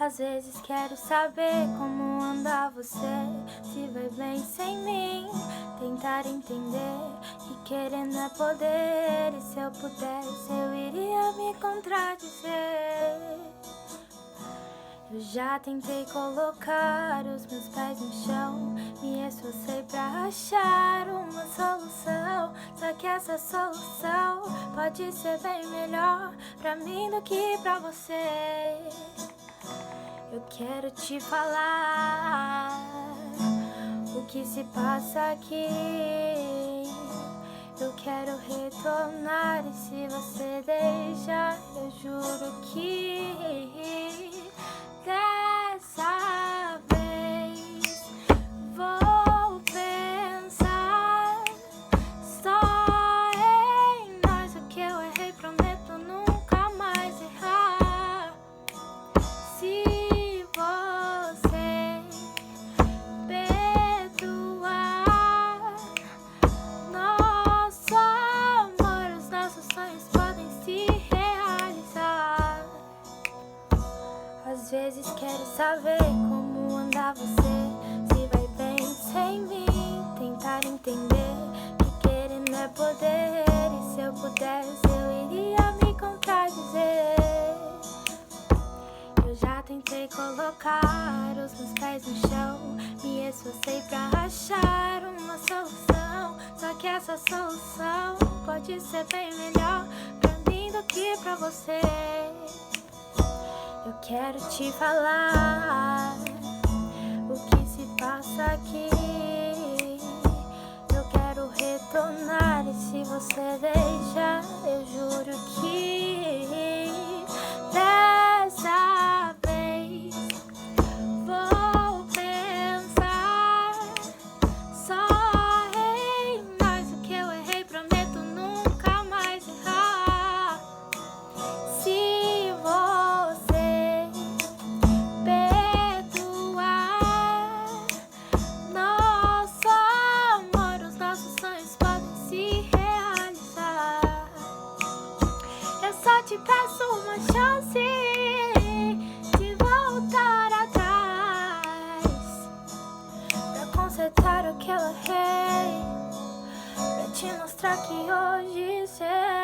Às vezes quero saber como anda você, se vai bem sem mim. Tentar entender que querendo é poder, e se eu pudesse eu iria me contradizer. Eu já tentei colocar os meus pés no chão, me esforcei pra achar uma solução. Só que essa solução pode ser bem melhor pra mim do que pra você. Eu quero te falar o que se passa aqui. Eu quero retornar e se você deixar, eu juro que dessa vez vou pensar só em nós. O que eu errei, prometo nunca mais errar. Se você perdoar nosso amor, os nossos sonhos podem se realizar. Às vezes quero saber como anda você, se vai bem sem mim. Tentar entender que querendo é poder, e se eu pudesse eu iria me contradizer. Eu já tentei colocar os meus pés no chão, me esforcei pra achar uma solução. Só que essa solução pode ser bem melhor pra mim do que pra você. Eu quero te falar o que se passa aqui. Eu quero retornar e se você deixar, eu juro que dessa vez vou pensar só em nós. O que eu errei, prometo nunca mais errar. Se você perdoar nosso amor, os nossos sonhos podem se realizar. Eu só te peço uma chance de voltar atrás, pra consertar o que eu errei, pra te mostrar que hoje sei